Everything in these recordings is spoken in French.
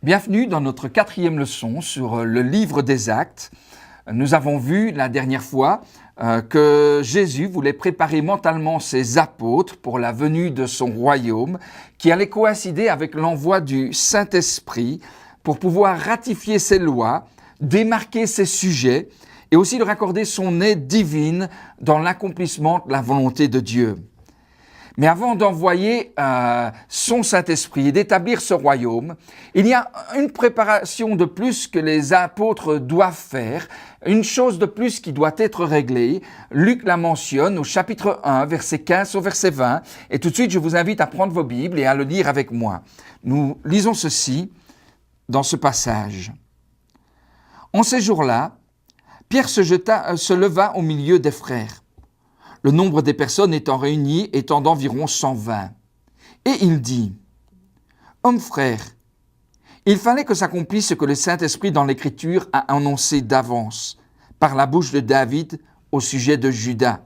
Bienvenue dans notre 4e leçon sur le livre des Actes. Nous avons vu la dernière fois que Jésus voulait préparer mentalement ses apôtres pour la venue de son royaume qui allait coïncider avec l'envoi du Saint-Esprit pour pouvoir ratifier ses lois, démarquer ses sujets et aussi leur accorder son aide divine dans l'accomplissement de la volonté de Dieu. Mais avant d'envoyer son Saint-Esprit et d'établir ce royaume, il y a une préparation de plus que les apôtres doivent faire, une chose de plus qui doit être réglée. Luc la mentionne au chapitre 1, verset 15 au verset 20. Et tout de suite, je vous invite à prendre vos Bibles et à le lire avec moi. Nous lisons ceci dans ce passage. En ces jours-là, Pierre se leva au milieu des frères. Le nombre des personnes étant réunies étant d'environ 120. Et il dit, « Hommes frères, il fallait que s'accomplisse ce que le Saint-Esprit dans l'Écriture a annoncé d'avance, par la bouche de David au sujet de Judas,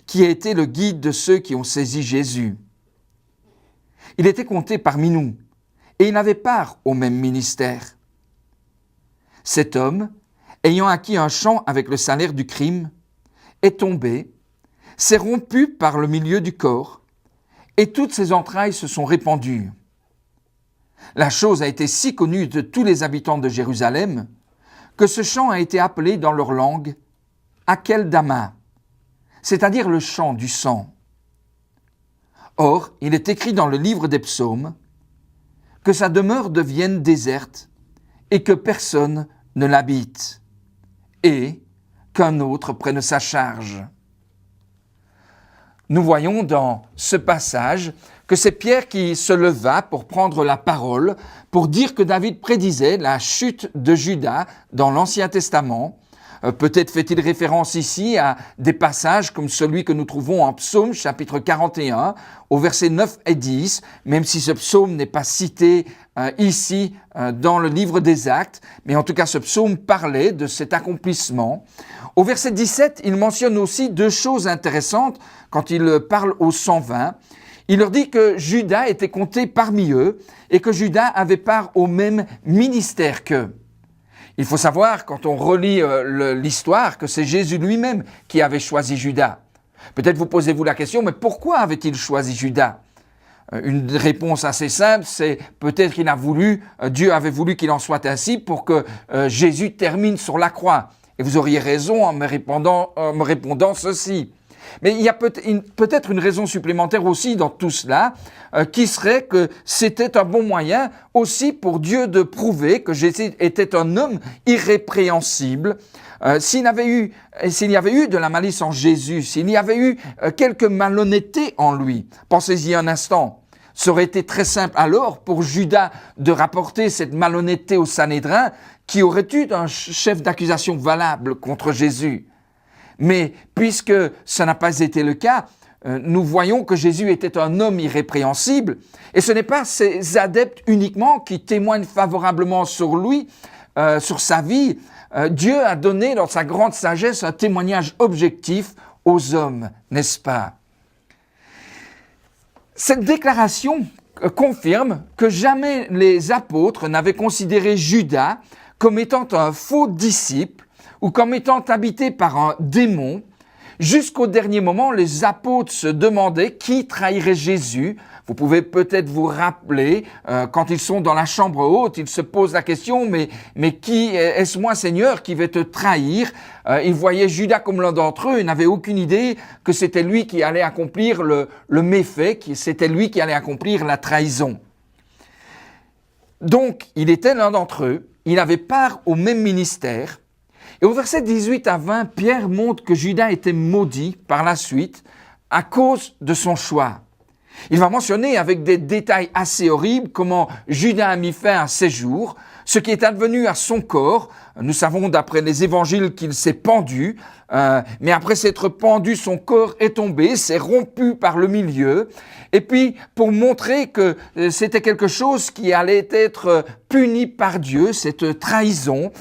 qui a été le guide de ceux qui ont saisi Jésus. Il était compté parmi nous, et il n'avait part au même ministère. Cet homme, ayant acquis un champ avec le salaire du crime, est tombé, s'est rompu par le milieu du corps, et toutes ses entrailles se sont répandues. La chose a été si connue de tous les habitants de Jérusalem, que ce chant a été appelé dans leur langue Akeldama, c'est-à-dire le chant du sang. Or, il est écrit dans le livre des psaumes que sa demeure devienne déserte et que personne ne l'habite, et qu'un autre prenne sa charge. Nous voyons dans ce passage que c'est Pierre qui se leva pour prendre la parole, pour dire que David prédisait la chute de Judas dans l'Ancien Testament. Peut-être fait-il référence ici à des passages comme celui que nous trouvons en Psaume chapitre 41 au verset 9 et 10, même si ce psaume n'est pas cité ici dans le livre des Actes, mais en tout cas ce psaume parlait de cet accomplissement. Au verset 17, il mentionne aussi deux choses intéressantes quand il parle aux 120. Il leur dit que Judas était compté parmi eux et que Judas avait part au même ministère qu'eux. Il faut savoir, quand on relit l'histoire, que c'est Jésus lui-même qui avait choisi Judas. Peut-être vous posez-vous la question, mais pourquoi avait-il choisi Judas ? Une réponse assez simple, c'est peut-être Dieu avait voulu qu'il en soit ainsi pour que Jésus termine sur la croix. Et vous auriez raison en me répondant ceci. Mais il y a peut-être une raison supplémentaire aussi dans tout cela, qui serait que c'était un bon moyen aussi pour Dieu de prouver que Jésus était un homme irrépréhensible. S'il y avait eu de la malice en Jésus, s'il y avait eu quelque malhonnêteté en lui, pensez-y un instant. Ça aurait été très simple alors pour Judas de rapporter cette malhonnêteté au Sanhédrin, qui aurait eu un chef d'accusation valable contre Jésus. Mais puisque ça n'a pas été le cas, nous voyons que Jésus était un homme irrépréhensible, et ce n'est pas ses adeptes uniquement qui témoignent favorablement sur lui, sur sa vie. Dieu a donné dans sa grande sagesse un témoignage objectif aux hommes, n'est-ce pas? Cette déclaration confirme que jamais les apôtres n'avaient considéré Judas comme étant un faux disciple ou comme étant habité par un démon. Jusqu'au dernier moment, les apôtres se demandaient qui trahirait Jésus. Vous pouvez peut-être vous rappeler, quand ils sont dans la chambre haute, ils se posent la question, mais qui est-ce moi, Seigneur, qui vais te trahir? Ils voyaient Judas comme l'un d'entre eux, ils n'avaient aucune idée que c'était lui qui allait accomplir le méfait, que c'était lui qui allait accomplir la trahison. Donc, il était l'un d'entre eux, il avait part au même ministère. Et au verset 18 à 20, Pierre montre que Judas était maudit par la suite à cause de son choix. Il va mentionner avec des détails assez horribles comment Judas a mis fin à ses jours, ce qui est advenu à son corps. Nous savons d'après les évangiles qu'il s'est pendu, mais après s'être pendu, son corps est tombé, s'est rompu par le milieu. Et puis, pour montrer que c'était quelque chose qui allait être puni par Dieu, cette trahison,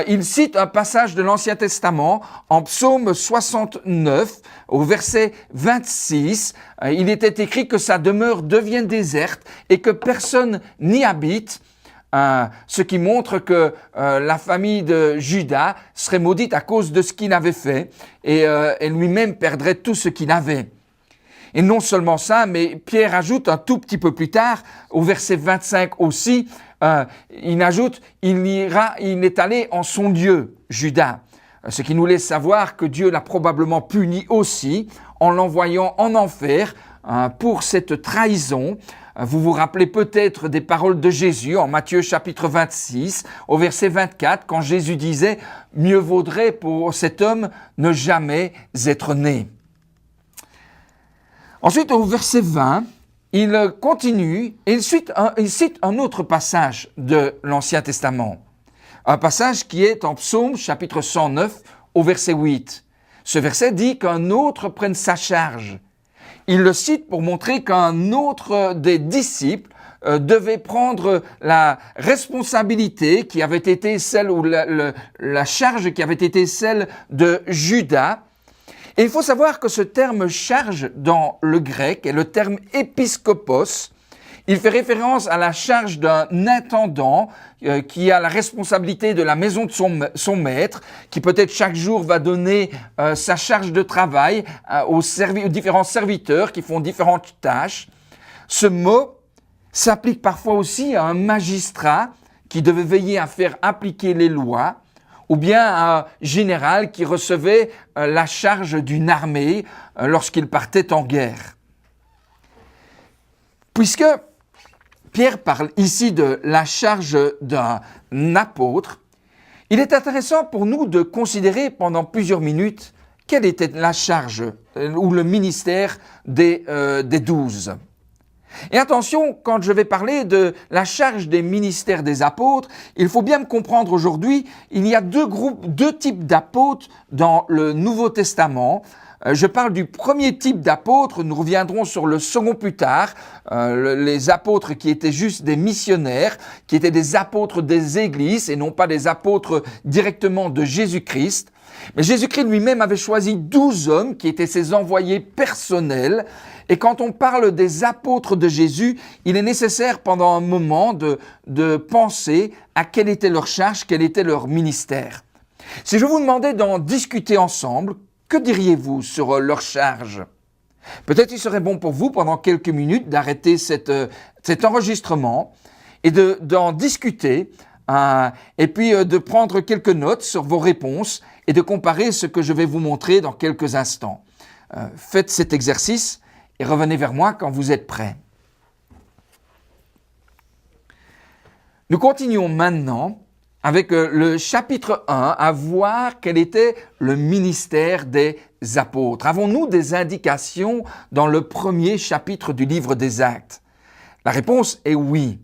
il cite un passage de l'Ancien Testament en Psaume 69, au verset 26. Il était écrit que sa demeure devienne déserte et que personne n'y habite. ce qui montre que la famille de Judas serait maudite à cause de ce qu'il avait fait et lui-même perdrait tout ce qu'il avait. Et non seulement ça, mais Pierre ajoute un tout petit peu plus tard, au verset 25 aussi, il ajoute « il est allé en son Dieu, Judas ». Ce qui nous laisse savoir que Dieu l'a probablement puni aussi en l'envoyant en enfer pour cette trahison. Vous vous rappelez peut-être des paroles de Jésus en Matthieu chapitre 26, au verset 24, quand Jésus disait « Mieux vaudrait pour cet homme ne jamais être né ». Ensuite, au verset 20, il continue et il cite un autre passage de l'Ancien Testament. Un passage qui est en Psaume chapitre 109 au verset 8. Ce verset dit qu'un autre prenne sa charge. Il le cite pour montrer qu'un autre des disciples devait prendre la responsabilité qui avait été celle, ou la charge qui avait été celle de Judas. Et il faut savoir que ce terme charge dans le grec est le terme épiscopos. Il fait référence à la charge d'un intendant qui a la responsabilité de la maison de son maître, qui peut-être chaque jour va donner sa charge de travail aux différents serviteurs qui font différentes tâches. Ce mot s'applique parfois aussi à un magistrat qui devait veiller à faire appliquer les lois, ou bien un général qui recevait la charge d'une armée lorsqu'il partait en guerre. Puisque Pierre parle ici de la charge d'un apôtre, il est intéressant pour nous de considérer pendant plusieurs minutes quelle était la charge ou le ministère des 12. Et attention, quand je vais parler de la charge des ministères des apôtres, il faut bien me comprendre aujourd'hui, il y a deux types d'apôtres dans le Nouveau Testament. Je parle du premier type d'apôtres, nous reviendrons sur le second plus tard, les apôtres qui étaient juste des missionnaires, qui étaient des apôtres des églises et non pas des apôtres directement de Jésus-Christ. Mais Jésus-Christ lui-même avait choisi 12 hommes qui étaient ses envoyés personnels. Et quand on parle des apôtres de Jésus, il est nécessaire pendant un moment de penser à quelle était leur charge, quel était leur ministère. Si je vous demandais d'en discuter ensemble, que diriez-vous sur leur charge? Peut-être il serait bon pour vous pendant quelques minutes d'arrêter cet enregistrement et d'en discuter et puis de prendre quelques notes sur vos réponses et de comparer ce que je vais vous montrer dans quelques instants. Faites cet exercice et revenez vers moi quand vous êtes prêts. Nous continuons maintenant avec le chapitre 1 à voir quel était le ministère des apôtres. Avons-nous des indications dans le premier chapitre du livre des Actes? La réponse est oui.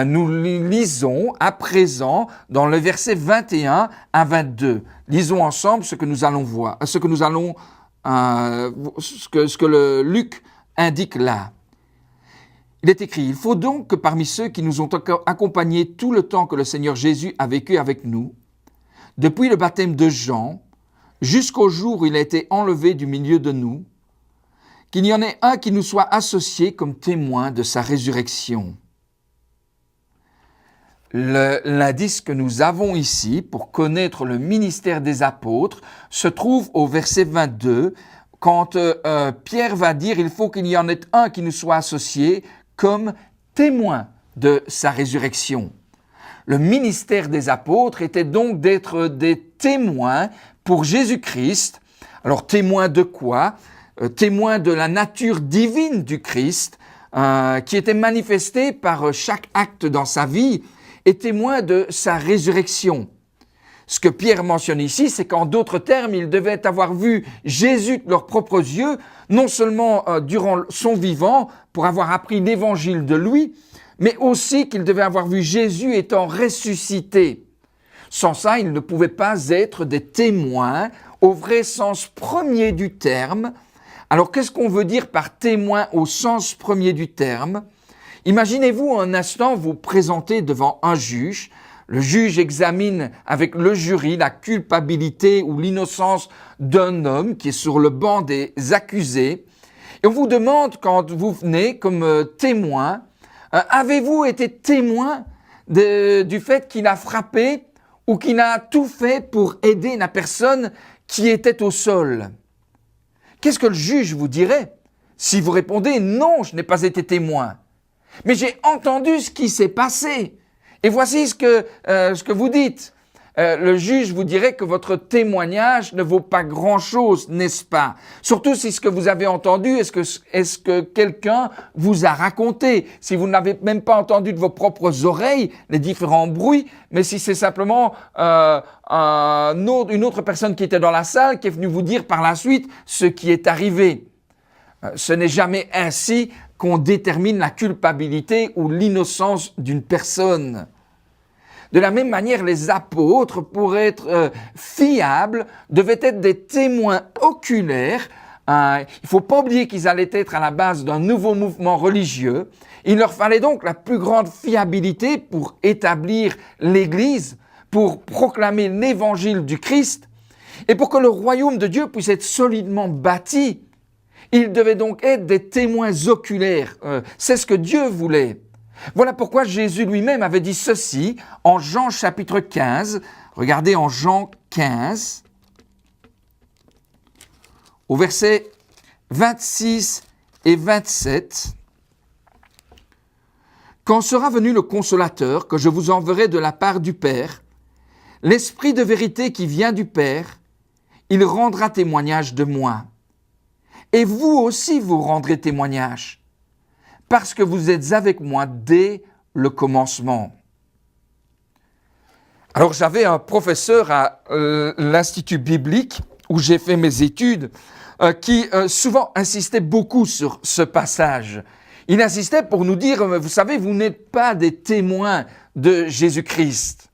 Nous lisons à présent dans le verset 21 à 22. Lisons ensemble ce que nous allons voir, ce que Luc indique là. Il est écrit, « Il faut donc que parmi ceux qui nous ont accompagnés tout le temps que le Seigneur Jésus a vécu avec nous, depuis le baptême de Jean, jusqu'au jour où il a été enlevé du milieu de nous, qu'il y en ait un qui nous soit associé comme témoin de sa résurrection. » L'indice que nous avons ici pour connaître le ministère des apôtres se trouve au verset 22, quand Pierre va dire « Il faut qu'il y en ait un qui nous soit associé comme témoin de sa résurrection. » Le ministère des apôtres était donc d'être des témoins pour Jésus-Christ. Alors témoins de quoi? Témoins de la nature divine du Christ qui était manifestée par chaque acte dans sa vie et témoins de sa résurrection. Ce que Pierre mentionne ici, c'est qu'en d'autres termes, ils devaient avoir vu Jésus de leurs propres yeux, non seulement durant son vivant, pour avoir appris l'évangile de lui, mais aussi qu'ils devaient avoir vu Jésus étant ressuscité. Sans ça, ils ne pouvaient pas être des témoins au vrai sens premier du terme. Alors, qu'est-ce qu'on veut dire par témoin au sens premier du terme? Imaginez-vous un instant vous présenter devant un juge. Le juge examine avec le jury la culpabilité ou l'innocence d'un homme qui est sur le banc des accusés. Et on vous demande, quand vous venez comme témoin, avez-vous été témoin du fait qu'il a frappé ou qu'il a tout fait pour aider la personne qui était au sol. Qu'est-ce que le juge vous dirait si vous répondez « Non, je n'ai pas été témoin, mais j'ai entendu ce qui s'est passé ». Et voici ce que vous dites. Le juge vous dirait que votre témoignage ne vaut pas grand-chose, n'est-ce pas? Surtout si ce que vous avez entendu, est-ce que quelqu'un vous a raconté? Si vous n'avez même pas entendu de vos propres oreilles les différents bruits, mais si c'est simplement une autre personne qui était dans la salle qui est venue vous dire par la suite ce qui est arrivé. Ce n'est jamais ainsi qu'on détermine la culpabilité ou l'innocence d'une personne. De la même manière, les apôtres, pour être fiables, devaient être des témoins oculaires. Il ne faut pas oublier qu'ils allaient être à la base d'un nouveau mouvement religieux. Il leur fallait donc la plus grande fiabilité pour établir l'Église, pour proclamer l'évangile du Christ. Et pour que le royaume de Dieu puisse être solidement bâti, ils devaient donc être des témoins oculaires. C'est ce que Dieu voulait. Voilà pourquoi Jésus lui-même avait dit ceci en Jean chapitre 15. Regardez en Jean 15, au verset 26 et 27. « Quand sera venu le Consolateur, que je vous enverrai de la part du Père, l'Esprit de vérité qui vient du Père, il rendra témoignage de moi. Et vous aussi vous rendrez témoignage, parce que vous êtes avec moi dès le commencement. » Alors j'avais un professeur à l'Institut biblique où j'ai fait mes études qui souvent insistait beaucoup sur ce passage. Il insistait pour nous dire, vous savez, vous n'êtes pas des témoins de Jésus-Christ.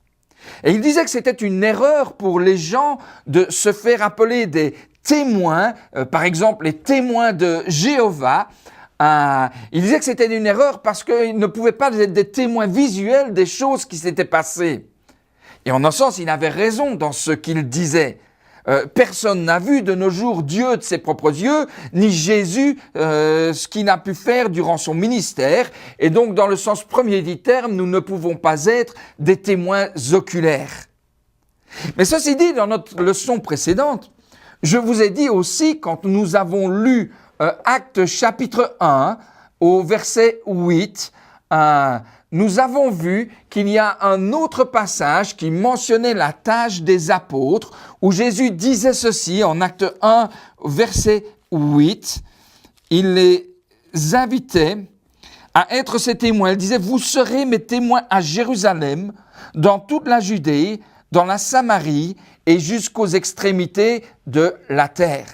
Et il disait que c'était une erreur pour les gens de se faire appeler des témoins, par exemple les témoins de Jéhovah. Il disait que c'était une erreur parce qu'ils ne pouvaient pas être des témoins visuels des choses qui s'étaient passées. Et en un sens, il avait raison dans ce qu'il disait. Personne n'a vu de nos jours Dieu de ses propres yeux, ni Jésus ce qu'il a pu faire durant son ministère. Et donc, dans le sens premier du terme, nous ne pouvons pas être des témoins oculaires. Mais ceci dit, dans notre leçon précédente, je vous ai dit aussi, quand nous avons lu Actes chapitre 1, au verset 8, nous avons vu qu'il y a un autre passage qui mentionnait la tâche des apôtres, où Jésus disait ceci en Acte 1, verset 8. Il les invitait à être ses témoins. Il disait, vous serez mes témoins à Jérusalem, dans toute la Judée, dans la Samarie et jusqu'aux extrémités de la terre.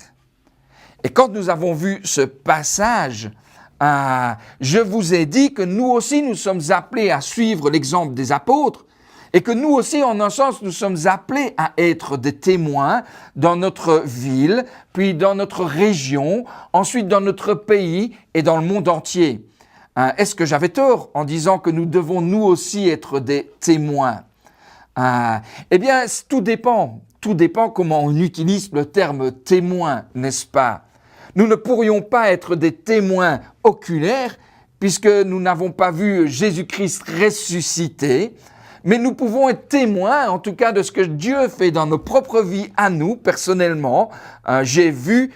Et quand nous avons vu ce passage, je vous ai dit que nous aussi, nous sommes appelés à suivre l'exemple des apôtres et que nous aussi, en un sens, nous sommes appelés à être des témoins dans notre ville, puis dans notre région, ensuite dans notre pays et dans le monde entier. Est-ce que j'avais tort en disant que nous devons nous aussi être des témoins? Eh bien, tout dépend. Tout dépend comment on utilise le terme témoin, n'est-ce pas? Nous ne pourrions pas être des témoins oculaires puisque nous n'avons pas vu Jésus-Christ ressuscité, mais nous pouvons être témoins, en tout cas, de ce que Dieu fait dans nos propres vies à nous, personnellement. J'ai vu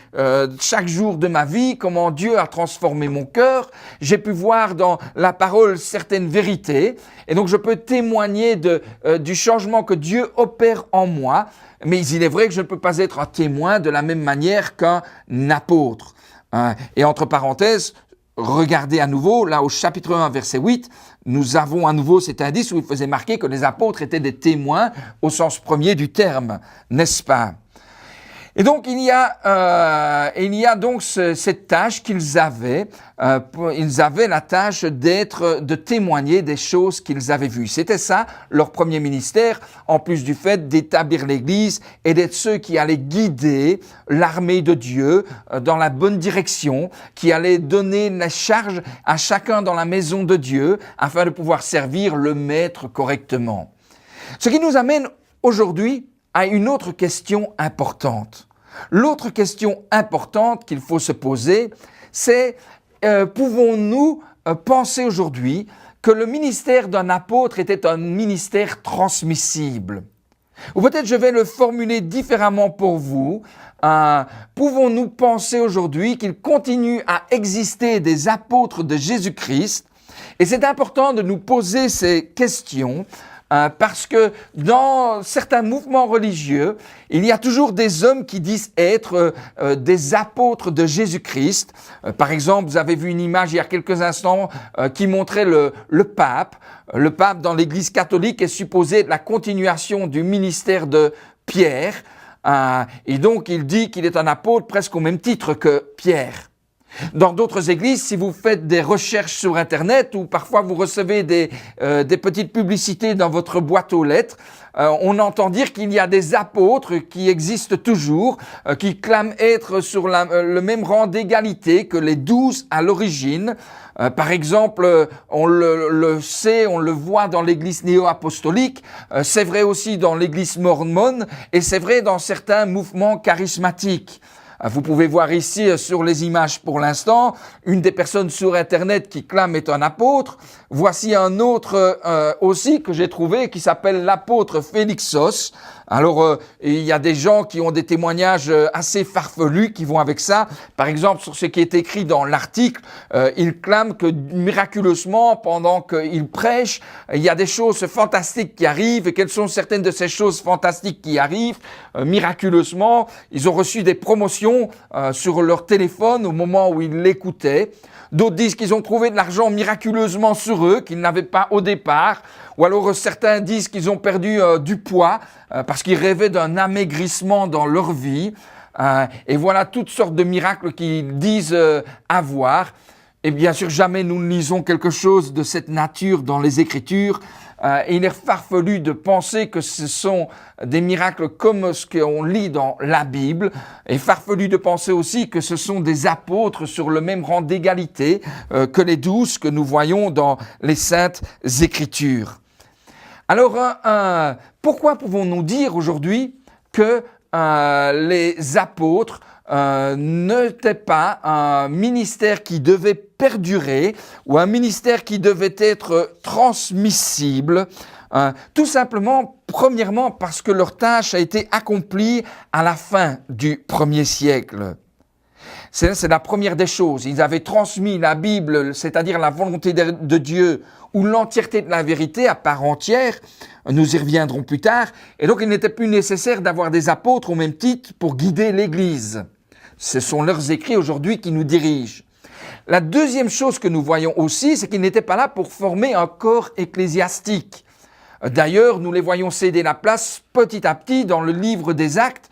chaque jour de ma vie comment Dieu a transformé mon cœur. J'ai pu voir dans la parole certaines vérités. Et donc, je peux témoigner du changement que Dieu opère en moi. Mais il est vrai que je ne peux pas être un témoin de la même manière qu'un apôtre. Et entre parenthèses, regardez à nouveau, là au chapitre 1, verset 8, nous avons à nouveau cet indice où il faisait marquer que les apôtres étaient des témoins au sens premier du terme, n'est-ce pas? Et donc il y a donc cette tâche qu'ils avaient. Ils avaient la tâche de témoigner des choses qu'ils avaient vues. C'était ça leur premier ministère, en plus du fait d'établir l'Église et d'être ceux qui allaient guider l'armée de Dieu dans la bonne direction, qui allaient donner la charge à chacun dans la maison de Dieu afin de pouvoir servir le Maître correctement. Ce qui nous amène aujourd'hui à une autre question importante. L'autre question importante qu'il faut se poser, c'est pouvons-nous penser aujourd'hui que le ministère d'un apôtre était un ministère transmissible. Ou peut-être je vais le formuler différemment pour vous. Pouvons-nous penser aujourd'hui qu'il continue à exister des apôtres de Jésus-Christ? Et c'est important de nous poser ces questions parce que dans certains mouvements religieux, il y a toujours des hommes qui disent être des apôtres de Jésus-Christ. Par exemple, vous avez vu une image il y a quelques instants qui montrait le pape. Le pape dans l'Église catholique est supposé être la continuation du ministère de Pierre. Et donc, il dit qu'il est un apôtre presque au même titre que Pierre. Dans d'autres églises, si vous faites des recherches sur Internet ou parfois vous recevez des petites publicités dans votre boîte aux lettres, on entend dire qu'il y a des apôtres qui existent toujours, qui clament être sur le même rang d'égalité que les 12 à l'origine. Par exemple, on le sait, on le voit dans l'église néo-apostolique, c'est vrai aussi dans l'église mormone et c'est vrai dans certains mouvements charismatiques. Vous pouvez voir ici sur les images pour l'instant, une des personnes sur Internet qui clame être un apôtre. Voici un autre aussi que j'ai trouvé qui s'appelle l'apôtre Félixos. Alors, il y a des gens qui ont des témoignages assez farfelus qui vont avec ça. Par exemple, sur ce qui est écrit dans l'article, il clame que miraculeusement, pendant qu'il prêche, il y a des choses fantastiques qui arrivent. Et quelles sont certaines de ces choses fantastiques qui arrivent? Miraculeusement, ils ont reçu des promotions sur leur téléphone au moment où ils l'écoutaient. D'autres disent qu'ils ont trouvé de l'argent miraculeusement sur eux, qu'ils n'avaient pas au départ. Ou alors certains disent qu'ils ont perdu du poids parce qu'ils rêvaient d'un amaigrissement dans leur vie. Et voilà toutes sortes de miracles qu'ils disent avoir. Et bien sûr, jamais nous ne lisons quelque chose de cette nature dans les Écritures. Et il est farfelu de penser que ce sont des miracles comme ce qu'on lit dans la Bible, et farfelu de penser aussi que ce sont des apôtres sur le même rang d'égalité que les 12 que nous voyons dans les Saintes Écritures. Alors, pourquoi pouvons-nous dire aujourd'hui que les apôtres n'était pas un ministère qui devait perdurer ou un ministère qui devait être transmissible, tout simplement, premièrement, parce que leur tâche a été accomplie à la fin du 1er siècle. C'est la première des choses. Ils avaient transmis la Bible, c'est-à-dire la volonté de Dieu ou l'entièreté de la vérité à part entière. Nous y reviendrons plus tard. Et donc, il n'était plus nécessaire d'avoir des apôtres au même titre pour guider l'Église. Ce sont leurs écrits aujourd'hui qui nous dirigent. La deuxième chose que nous voyons aussi, c'est qu'ils n'étaient pas là pour former un corps ecclésiastique. D'ailleurs, nous les voyons céder la place petit à petit dans le livre des Actes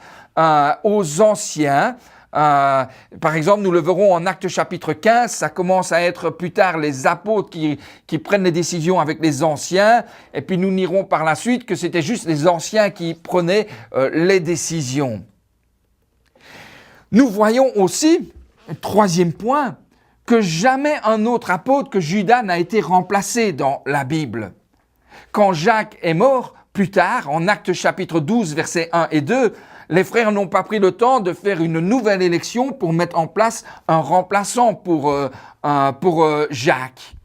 aux anciens. Par exemple, nous le verrons en Actes chapitre 15, ça commence à être plus tard les apôtres qui prennent les décisions avec les anciens, et puis nous lirons par la suite que c'était juste les anciens qui prenaient les décisions. Nous voyons aussi, troisième point, que jamais un autre apôtre que Judas n'a été remplacé dans la Bible. Quand Jacques est mort, plus tard, en Actes chapitre 12, versets 1 et 2, les frères n'ont pas pris le temps de faire une nouvelle élection pour mettre en place un remplaçant pour Jacques,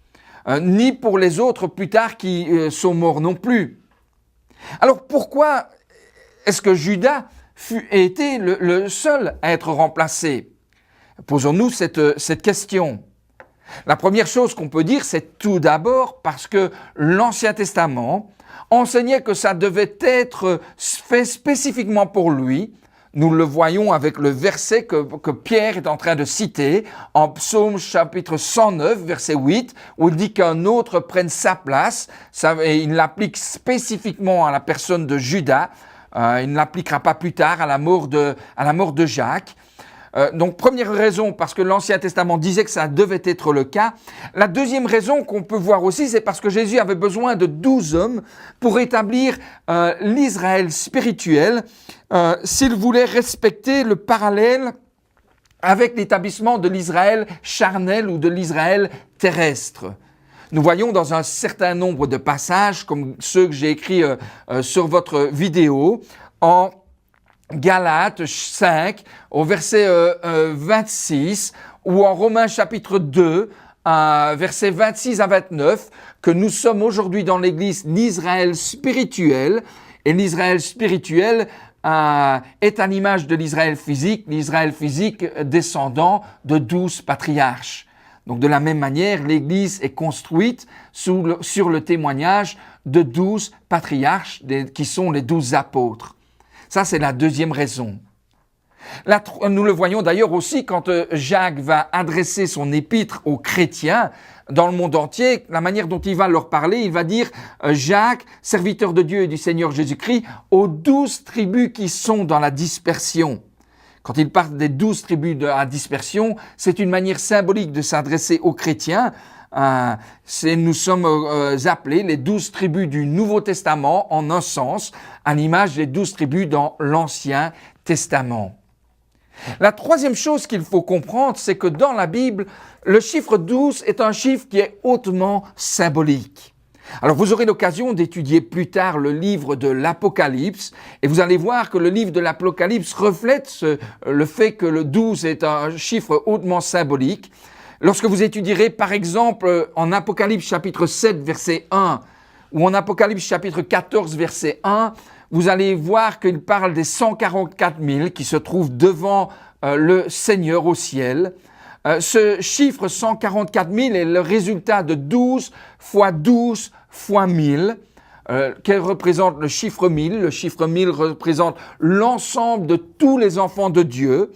ni pour les autres plus tard qui sont morts non plus. Alors pourquoi est-ce que Judas ait été le seul à être remplacé? Posons-nous cette question. La première chose qu'on peut dire, c'est tout d'abord parce que l'Ancien Testament enseignait que ça devait être fait spécifiquement pour lui. Nous le voyons avec le verset que Pierre est en train de citer en Psaume chapitre 109, verset 8, où il dit qu'un autre prenne sa place. Et il l'applique spécifiquement à la personne de Judas. Il ne l'appliquera pas plus tard à la mort de Jacques. Donc, première raison, parce que l'Ancien Testament disait que ça devait être le cas. La deuxième raison qu'on peut voir aussi, c'est parce que Jésus avait besoin de 12 hommes pour établir l'Israël spirituel, s'il voulait respecter le parallèle avec l'établissement de l'Israël charnel ou de l'Israël terrestre. Nous voyons dans un certain nombre de passages, comme ceux que j'ai écrits sur votre vidéo, en Galates 5, au verset 26, ou en Romains chapitre 2, versets 26 à 29, que nous sommes aujourd'hui dans l'Église l'Israël spirituel, et l'Israël spirituel est à l'image de l'Israël physique descendant de 12 patriarches. Donc de la même manière, l'Église est construite sur le témoignage de 12 patriarches qui sont les 12 apôtres. Ça, c'est la deuxième raison. Là, nous le voyons d'ailleurs aussi quand Jacques va adresser son épître aux chrétiens dans le monde entier, la manière dont il va leur parler, il va dire Jacques, serviteur de Dieu et du Seigneur Jésus-Christ, aux 12 tribus qui sont dans la dispersion. Quand il parle des 12 tribus de la dispersion, c'est une manière symbolique de s'adresser aux chrétiens. Nous sommes appelés les 12 tribus du Nouveau Testament en un sens, à l'image des 12 tribus dans l'Ancien Testament. La troisième chose qu'il faut comprendre, c'est que dans la Bible, le chiffre 12 est un chiffre qui est hautement symbolique. Alors vous aurez l'occasion d'étudier plus tard le livre de l'Apocalypse et vous allez voir que le livre de l'Apocalypse reflète le fait que le 12 est un chiffre hautement symbolique. Lorsque vous étudierez par exemple en Apocalypse chapitre 7 verset 1 ou en Apocalypse chapitre 14 verset 1, vous allez voir qu'il parle des 144 000 qui se trouvent devant le Seigneur au ciel. Ce chiffre 144 000 est le résultat de 12 fois 12 fois 1000, qui représente le chiffre 1000. Le chiffre 1000 représente l'ensemble de tous les enfants de Dieu.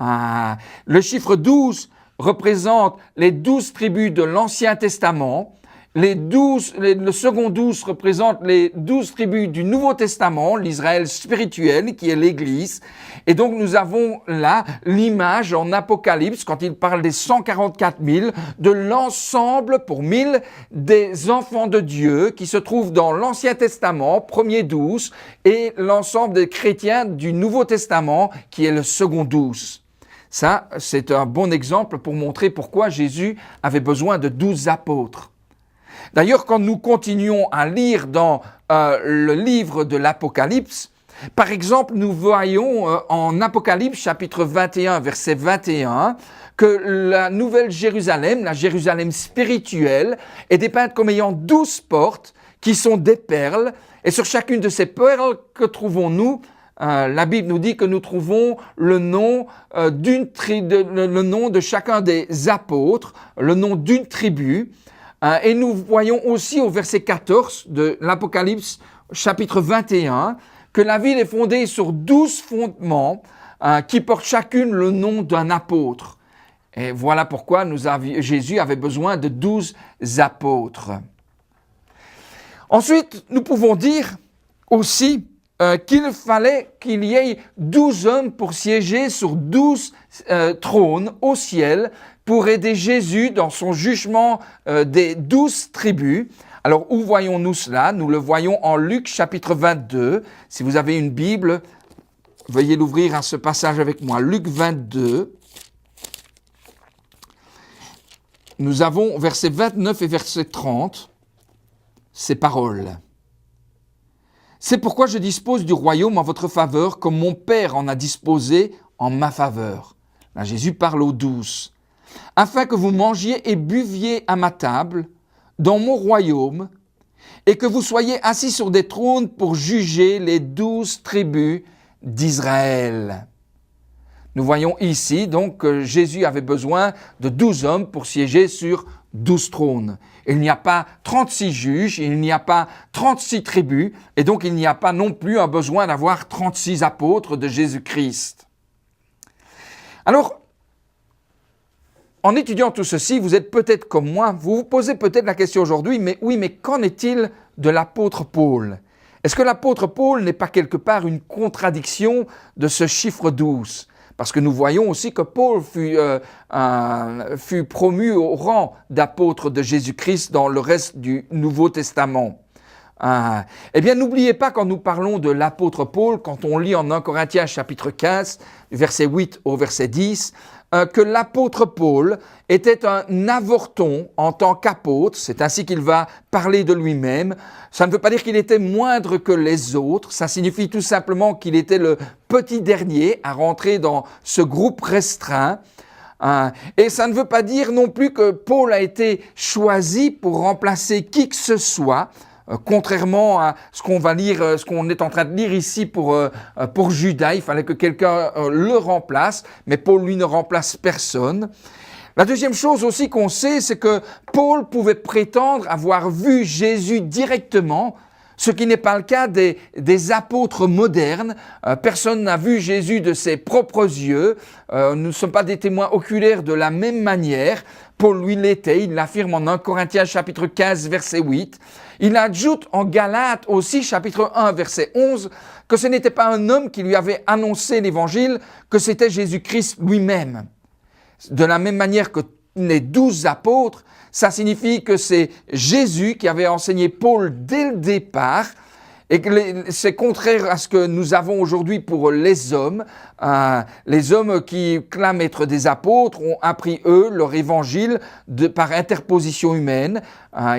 Le chiffre 12 représente les 12 tribus de l'Ancien Testament. Le second 12 représente les 12 tribus du Nouveau Testament, l'Israël spirituel qui est l'Église. Et donc nous avons là l'image en Apocalypse, quand il parle des 144 000, de l'ensemble pour 1000 des enfants de Dieu qui se trouvent dans l'Ancien Testament, premier 12, et l'ensemble des chrétiens du Nouveau Testament qui est le second 12. Ça, c'est un bon exemple pour montrer pourquoi Jésus avait besoin de 12 apôtres. D'ailleurs, quand nous continuons à lire dans le livre de l'Apocalypse, par exemple, nous voyons en Apocalypse chapitre 21, verset 21, que la nouvelle Jérusalem, la Jérusalem spirituelle, est dépeinte comme ayant 12 portes qui sont des perles. Et sur chacune de ces perles, que trouvons-nous ? La Bible nous dit que nous trouvons le nom de chacun des apôtres, le nom d'une tribu. Et nous voyons aussi au verset 14 de l'Apocalypse chapitre 21 que la ville est fondée sur 12 fondements qui portent chacune le nom d'un apôtre. Et voilà pourquoi Jésus avait besoin de 12 apôtres. Ensuite, nous pouvons dire aussi qu'il fallait qu'il y ait 12 hommes pour siéger sur 12 trônes au ciel pour aider Jésus dans son jugement des 12 tribus. Alors, où voyons-nous cela ? Nous le voyons en Luc chapitre 22. Si vous avez une Bible, veuillez l'ouvrir à ce passage avec moi. Luc 22. Nous avons versets 29 et verset 30, ces paroles. « C'est pourquoi je dispose du royaume en votre faveur, comme mon Père en a disposé en ma faveur. » Là, Jésus parle aux 12. « Afin que vous mangiez et buviez à ma table, dans mon royaume, et que vous soyez assis sur des trônes pour juger les 12 tribus d'Israël. » Nous voyons ici donc que Jésus avait besoin de 12 hommes pour siéger sur 12 trônes. Il n'y a pas 36 juges, il n'y a pas 36 tribus, et donc il n'y a pas non plus un besoin d'avoir 36 apôtres de Jésus-Christ. Alors, en étudiant tout ceci, vous êtes peut-être comme moi, vous vous posez peut-être la question aujourd'hui, mais qu'en est-il de l'apôtre Paul ? Est-ce que l'apôtre Paul n'est pas quelque part une contradiction de ce chiffre 12 ? Parce que nous voyons aussi que Paul fut promu au rang d'apôtre de Jésus-Christ dans le reste du Nouveau Testament. Eh bien, n'oubliez pas quand nous parlons de l'apôtre Paul, quand on lit en 1 Corinthiens chapitre 15, verset 8 au verset 10, que l'apôtre Paul était un avorton en tant qu'apôtre, c'est ainsi qu'il va parler de lui-même. Ça ne veut pas dire qu'il était moindre que les autres, ça signifie tout simplement qu'il était le petit dernier à rentrer dans ce groupe restreint. Et ça ne veut pas dire non plus que Paul a été choisi pour remplacer qui que ce soit, contrairement à ce qu'on va lire, ce qu'on est en train de lire ici pour Judas. Il fallait que quelqu'un le remplace, mais Paul, lui, ne remplace personne. La deuxième chose aussi qu'on sait, c'est que Paul pouvait prétendre avoir vu Jésus directement, ce qui n'est pas le cas des apôtres modernes. Personne n'a vu Jésus de ses propres yeux. Nous ne sommes pas des témoins oculaires de la même manière. Paul, lui, l'était. Il l'affirme en 1 Corinthiens chapitre 15, verset 8. Il ajoute en Galates aussi, chapitre 1, verset 11, que ce n'était pas un homme qui lui avait annoncé l'évangile, que c'était Jésus-Christ lui-même. De la même manière que les 12 apôtres, ça signifie que c'est Jésus qui avait enseigné Paul dès le départ, et que c'est contraire à ce que nous avons aujourd'hui pour les hommes. Les hommes qui clament être des apôtres ont appris, eux, leur évangile par interposition humaine.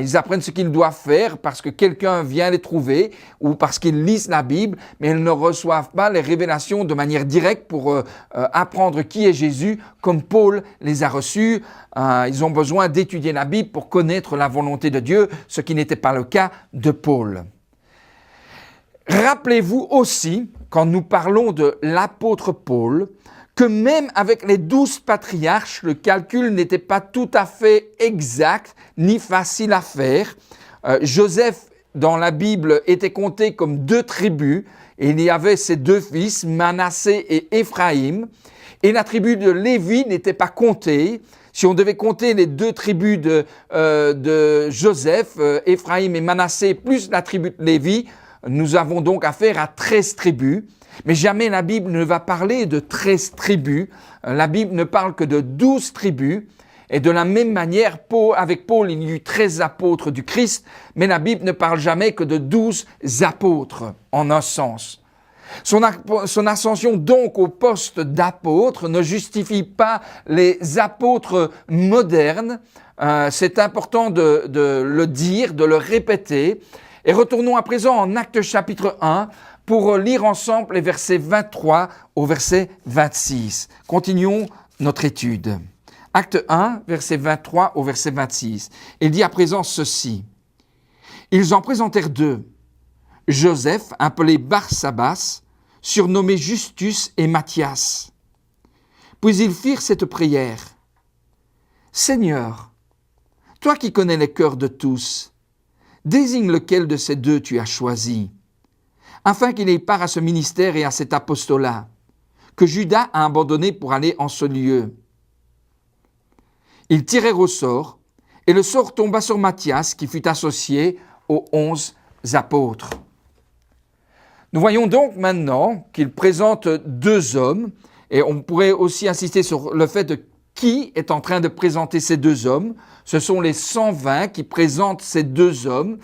Ils apprennent ce qu'ils doivent faire parce que quelqu'un vient les trouver ou parce qu'ils lisent la Bible, mais ils ne reçoivent pas les révélations de manière directe pour apprendre qui est Jésus, comme Paul les a reçus. Ils ont besoin d'étudier la Bible pour connaître la volonté de Dieu, ce qui n'était pas le cas de Paul. Rappelez-vous aussi, quand nous parlons de l'apôtre Paul, que même avec les 12 patriarches, le calcul n'était pas tout à fait exact ni facile à faire. Joseph, dans la Bible, était compté comme 2 tribus, et il y avait ses 2 fils, Manassé et Éphraïm, et la tribu de Lévi n'était pas comptée. Si on devait compter les 2 tribus de Joseph, Éphraïm et Manassé, plus la tribu de Lévi, nous avons donc affaire à 13 tribus, mais jamais la Bible ne va parler de 13 tribus. La Bible ne parle que de 12 tribus. Et de la même manière, avec Paul, il y eut 13 apôtres du Christ, mais la Bible ne parle jamais que de 12 apôtres, en un sens. Son ascension donc au poste d'apôtre ne justifie pas les apôtres modernes. C'est important de le dire, de le répéter. Et retournons à présent en Actes chapitre 1 pour lire ensemble les versets 23 au verset 26. Continuons notre étude. Acte 1, verset 23 au verset 26. Il dit à présent ceci. Ils en présentèrent 2. Joseph, appelé Barsabas, surnommé Justus et Matthias. Puis ils firent cette prière. Seigneur, toi qui connais les cœurs de tous, désigne lequel de ces 2 tu as choisi, afin qu'il ait part à ce ministère et à cet apostolat, que Judas a abandonné pour aller en ce lieu. Ils tirèrent au sort, et le sort tomba sur Matthias, qui fut associé aux 11 apôtres. Nous voyons donc maintenant qu'il présente 2 hommes, et on pourrait aussi insister sur le fait de qui est en train de présenter ces 2 hommes. Ce sont les 120 qui présentent ces 2 hommes.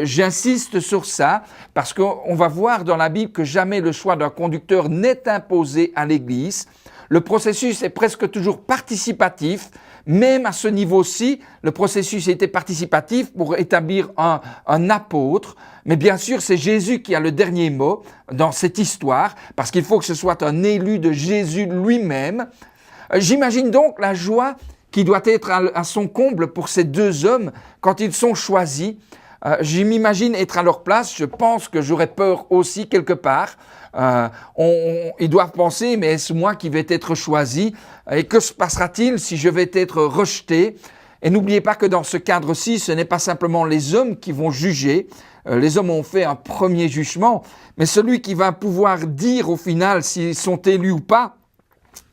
J'insiste sur ça parce qu'on va voir dans la Bible que jamais le choix d'un conducteur n'est imposé à l'Église. Le processus est presque toujours participatif. Même à ce niveau-ci, le processus était participatif pour établir un apôtre. Mais bien sûr, c'est Jésus qui a le dernier mot dans cette histoire parce qu'il faut que ce soit un élu de Jésus lui-même. J'imagine donc la joie qui doit être à son comble pour ces 2 hommes quand ils sont choisis. Je m'imagine être à leur place, je pense que j'aurais peur aussi quelque part. Ils doivent penser, mais est-ce moi qui vais être choisi? Et que se passera-t-il si je vais être rejeté? Et n'oubliez pas que dans ce cadre-ci, ce n'est pas simplement les hommes qui vont juger. Les hommes ont fait un premier jugement, mais celui qui va pouvoir dire au final s'ils sont élus ou pas,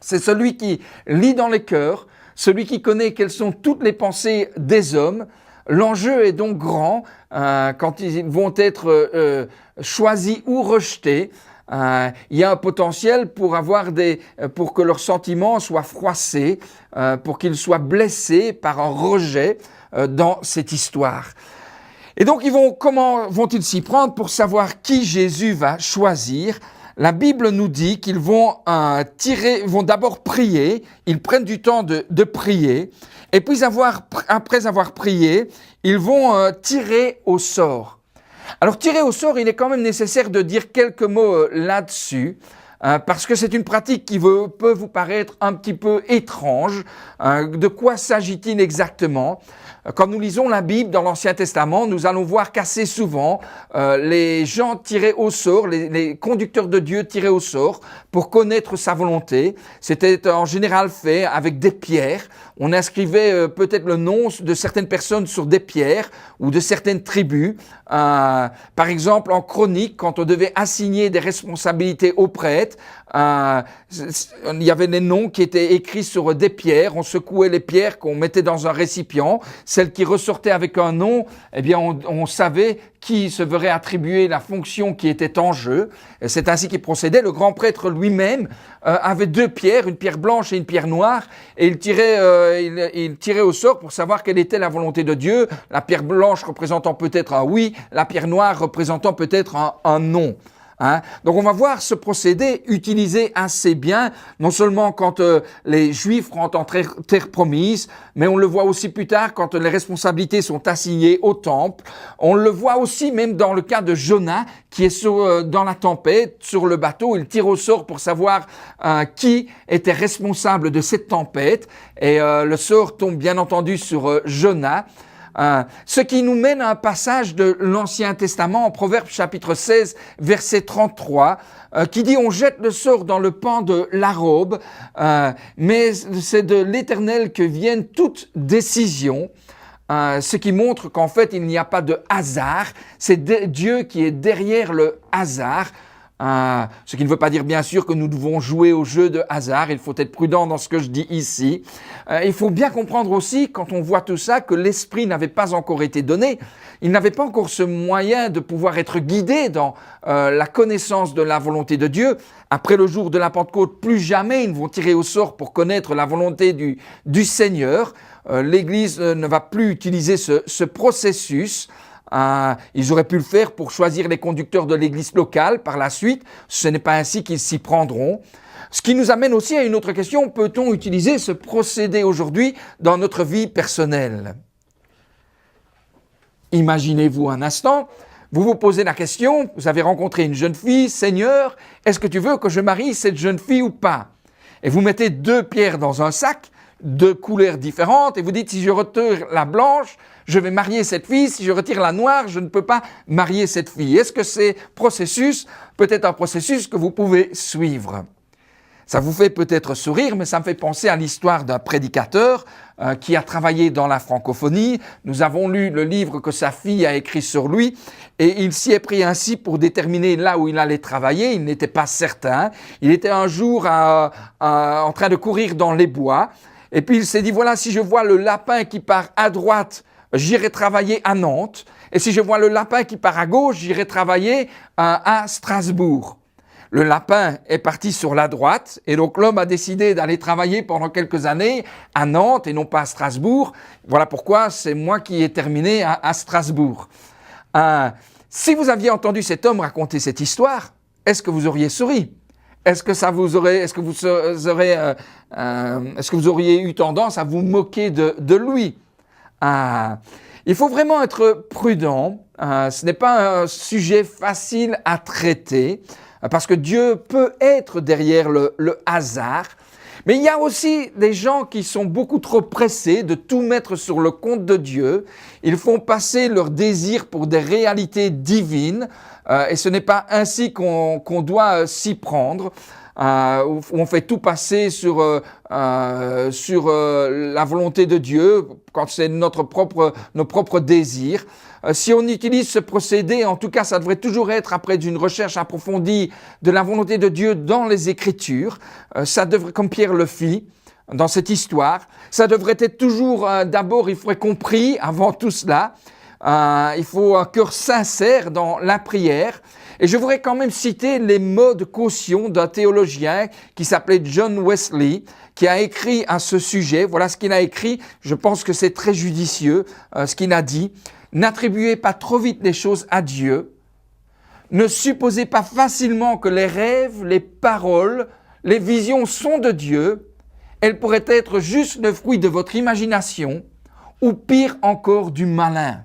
c'est celui qui lit dans les cœurs, celui qui connaît quelles sont toutes les pensées des hommes. L'enjeu est donc grand quand ils vont être choisis ou rejetés. Il y a un potentiel pour que leurs sentiments soient froissés, pour qu'ils soient blessés par un rejet dans cette histoire. Et donc, comment vont-ils s'y prendre pour savoir qui Jésus va choisir? La Bible nous dit qu'ils vont d'abord prier, ils prennent du temps de prier, et puis après avoir prié, ils vont tirer au sort. Alors tirer au sort, il est quand même nécessaire de dire quelques mots là-dessus. parce que c'est une pratique qui peut vous paraître un petit peu étrange. De quoi s'agit-il exactement ? Quand nous lisons la Bible dans l'Ancien Testament, nous allons voir qu'assez souvent, les gens tirés au sort, les conducteurs de Dieu tirés au sort pour connaître sa volonté. C'était en général fait avec des pierres. On inscrivait peut-être le nom de certaines personnes sur des pierres ou de certaines tribus. Par exemple, en Chronique, quand on devait assigner des responsabilités aux prêtres, il y avait des noms qui étaient écrits sur des pierres. On secouait les pierres qu'on mettait dans un récipient. Celle qui ressortait avec un nom, eh bien, on savait qui se verrait attribuer la fonction qui était en jeu. Et c'est ainsi qu'il procédait. Le grand prêtre lui-même avait deux pierres, une pierre blanche et une pierre noire, et il tirait au sort pour savoir quelle était la volonté de Dieu. La pierre blanche représentant peut-être un oui, la pierre noire représentant peut-être un non. Donc on va voir ce procédé utilisé assez bien, non seulement quand les Juifs rentrent en terre promise, mais on le voit aussi plus tard quand les responsabilités sont assignées au temple. On le voit aussi même dans le cas de Jonas qui est dans la tempête, sur le bateau. Il tire au sort pour savoir qui était responsable de cette tempête, et le sort tombe bien entendu sur Jonas. Ce qui nous mène à un passage de l'Ancien Testament en Proverbes chapitre 16 verset 33 qui dit « On jette le sort dans le pan de l'arobe, mais c'est de l'Éternel que viennent toutes décisions. » Ce qui montre qu'en fait il n'y a pas de hasard, c'est Dieu qui est derrière le hasard. Ce qui ne veut pas dire bien sûr que nous devons jouer au jeu de hasard, il faut être prudent dans ce que je dis ici. Il faut bien comprendre aussi, quand on voit tout ça, que l'Esprit n'avait pas encore été donné. Il n'avait pas encore ce moyen de pouvoir être guidé dans la connaissance de la volonté de Dieu. Après le jour de la Pentecôte, plus jamais ils vont tirer au sort pour connaître la volonté du Seigneur. L'Église ne va plus utiliser ce processus. Ils auraient pu le faire pour choisir les conducteurs de l'église locale par la suite. Ce n'est pas ainsi qu'ils s'y prendront. Ce qui nous amène aussi à une autre question. Peut-on utiliser ce procédé aujourd'hui dans notre vie personnelle ? Imaginez-vous un instant, vous vous posez la question, vous avez rencontré une jeune fille, « Seigneur, est-ce que tu veux que je marie cette jeune fille ou pas ?» Et vous mettez deux pierres dans un sac, de couleurs différentes, et vous dites, si je retire la blanche, je vais marier cette fille, si je retire la noire, je ne peux pas marier cette fille. Est-ce que c'est processus, peut-être un processus que vous pouvez suivre? Ça vous fait peut-être sourire, mais ça me fait penser à l'histoire d'un prédicateur qui a travaillé dans la francophonie. Nous avons lu le livre que sa fille a écrit sur lui, et il s'y est pris ainsi pour déterminer là où il allait travailler. Il n'était pas certain. Il était un jour en train de courir dans les bois, et puis il s'est dit, voilà, si je vois le lapin qui part à droite, j'irai travailler à Nantes. Et si je vois le lapin qui part à gauche, j'irai travailler à Strasbourg. Le lapin est parti sur la droite, et donc l'homme a décidé d'aller travailler pendant quelques années à Nantes et non pas à Strasbourg. Voilà pourquoi c'est moi qui ai terminé à Strasbourg. Si vous aviez entendu cet homme raconter cette histoire, est-ce que vous auriez souri ? Est-ce que vous auriez eu tendance à vous moquer de lui ? Il faut vraiment être prudent. Ce n'est pas un sujet facile à traiter parce que Dieu peut être derrière le hasard. Mais il y a aussi des gens qui sont beaucoup trop pressés de tout mettre sur le compte de Dieu. Ils font passer leurs désirs pour des réalités divines et ce n'est pas ainsi qu'on doit s'y prendre. On fait tout passer sur la volonté de Dieu quand c'est nos propres désirs. Si on utilise ce procédé, en tout cas, ça devrait toujours être après d'une recherche approfondie de la volonté de Dieu dans les Écritures. Ça devrait, comme Pierre le fit dans cette histoire, ça devrait être toujours, d'abord, il faut être compris avant tout cela. Il faut un cœur sincère dans la prière. Et je voudrais quand même citer les mots de caution d'un théologien qui s'appelait John Wesley, qui a écrit à ce sujet. Voilà ce qu'il a écrit. Je pense que c'est très judicieux ce qu'il a dit. N'attribuez pas trop vite les choses à Dieu. Ne supposez pas facilement que les rêves, les paroles, les visions sont de Dieu. Elles pourraient être juste le fruit de votre imagination ou pire encore du malin.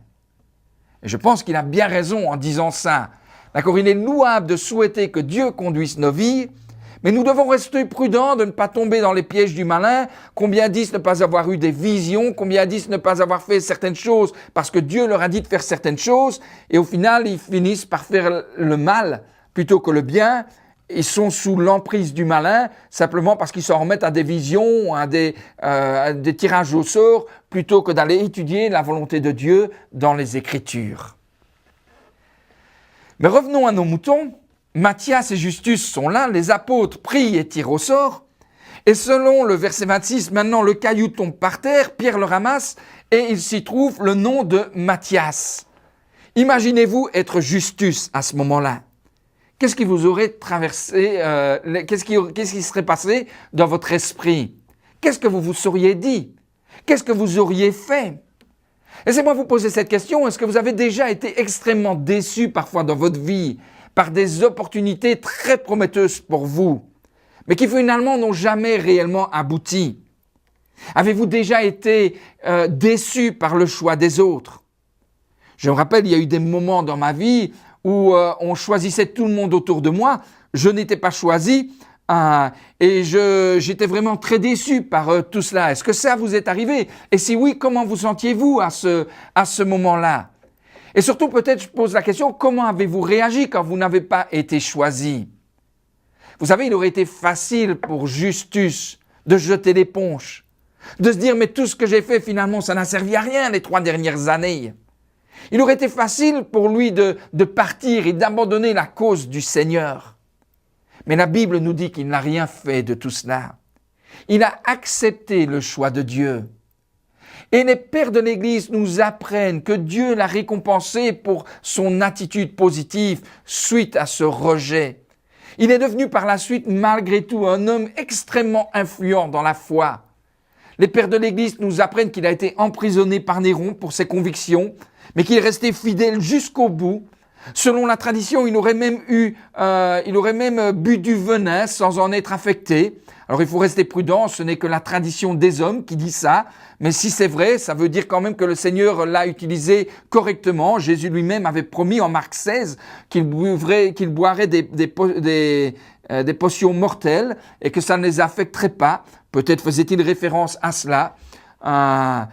Et je pense qu'il a bien raison en disant ça. D'accord, il est louable de souhaiter que Dieu conduise nos vies, Mais nous devons rester prudents de ne pas tomber dans les pièges du malin. Combien disent ne pas avoir eu des visions, combien disent ne pas avoir fait certaines choses parce que Dieu leur a dit de faire certaines choses, et au final ils finissent par faire le mal plutôt que le bien. Ils sont sous l'emprise du malin simplement parce qu'ils s'en remettent à des visions, à des tirages au sort, plutôt que d'aller étudier la volonté de Dieu dans les Écritures. Mais revenons à nos moutons. Matthias et Justus sont là, les apôtres prient et tirent au sort. Et selon le verset 26, maintenant le caillou tombe par terre, Pierre le ramasse et il s'y trouve le nom de Matthias. Imaginez-vous être Justus à ce moment-là. Qu'est-ce qui vous aurait traversé, qu'est-ce qui serait passé dans votre esprit? Qu'est-ce que vous vous seriez dit? Qu'est-ce que vous auriez fait? Laissez-moi vous poser cette question. Est-ce que vous avez déjà été extrêmement déçu parfois dans votre vie par des opportunités très prometteuses pour vous, mais qui finalement n'ont jamais réellement abouti? Avez-vous déjà été déçu par le choix des autres? Je me rappelle, il y a eu des moments dans ma vie où on choisissait tout le monde autour de moi. Je n'étais pas choisi et j'étais vraiment très déçu par tout cela. Est-ce que ça vous est arrivé? Et si oui, comment vous sentiez-vous à ce moment-là? Et surtout, peut-être, je pose la question, comment avez-vous réagi quand vous n'avez pas été choisi? Vous savez, il aurait été facile pour Justus de jeter l'éponge, de se dire, mais tout ce que j'ai fait, finalement, ça n'a servi à rien les 3 dernières années. Il aurait été facile pour lui de partir et d'abandonner la cause du Seigneur. Mais la Bible nous dit qu'il n'a rien fait de tout cela. Il a accepté le choix de Dieu. Et les pères de l'Église nous apprennent que Dieu l'a récompensé pour son attitude positive suite à ce rejet. Il est devenu par la suite, malgré tout, un homme extrêmement influent dans la foi. Les pères de l'Église nous apprennent qu'il a été emprisonné par Néron pour ses convictions, mais qu'il est resté fidèle jusqu'au bout. Selon la tradition, il aurait même bu du venin sans en être affecté. Alors il faut rester prudent, ce n'est que la tradition des hommes qui dit ça, mais si c'est vrai, ça veut dire quand même que le Seigneur l'a utilisé correctement. Jésus lui-même avait promis en Marc 16 qu'il boirait des potions mortelles et que ça ne les affecterait pas. Peut-être faisait-il référence à cela. La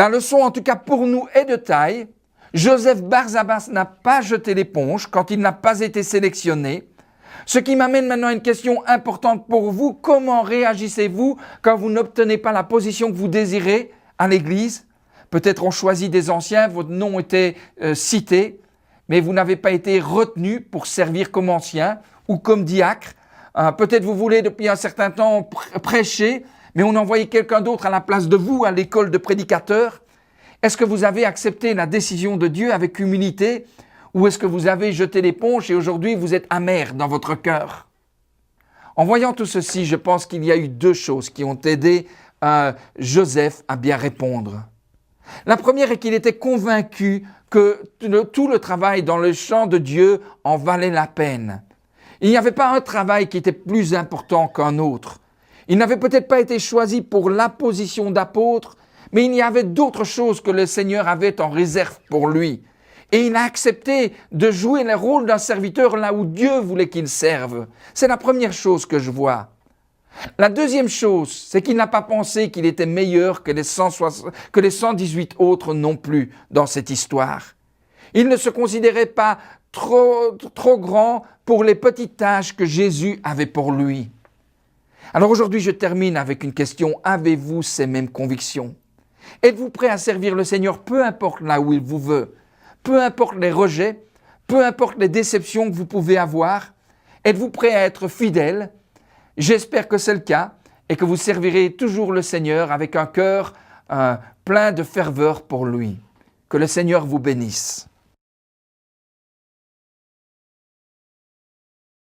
leçon, en tout cas pour nous, est de taille. Joseph Barsabas n'a pas jeté l'éponge quand il n'a pas été sélectionné. Ce qui m'amène maintenant à une question importante pour vous. Comment réagissez-vous quand vous n'obtenez pas la position que vous désirez à l'Église? Peut-être on choisit des anciens, votre nom était cité, mais vous n'avez pas été retenu pour servir comme ancien ou comme diacre. Peut-être vous voulez depuis un certain temps prêcher, mais on a envoyé quelqu'un d'autre à la place de vous à l'école de prédicateurs. Est-ce que vous avez accepté la décision de Dieu avec humilité ou est-ce que vous avez jeté l'éponge et aujourd'hui vous êtes amer dans votre cœur? En voyant tout ceci, je pense qu'il y a eu 2 choses qui ont aidé Joseph à bien répondre. La première est qu'il était convaincu que tout le travail dans le champ de Dieu en valait la peine. Il n'y avait pas un travail qui était plus important qu'un autre. Il n'avait peut-être pas été choisi pour la position d'apôtre, mais il y avait d'autres choses que le Seigneur avait en réserve pour lui. Et il a accepté de jouer le rôle d'un serviteur là où Dieu voulait qu'il serve. C'est la première chose que je vois. La deuxième chose, c'est qu'il n'a pas pensé qu'il était meilleur que les 118 autres non plus dans cette histoire. Il ne se considérait pas trop grand pour les petites tâches que Jésus avait pour lui. Alors aujourd'hui, je termine avec une question. Avez-vous ces mêmes convictions? Êtes-vous prêt à servir le Seigneur, peu importe là où il vous veut? Peu importe les rejets, peu importe les déceptions que vous pouvez avoir, êtes-vous prêt à être fidèle? J'espère que c'est le cas et que vous servirez toujours le Seigneur avec un cœur plein de ferveur pour lui. Que le Seigneur vous bénisse.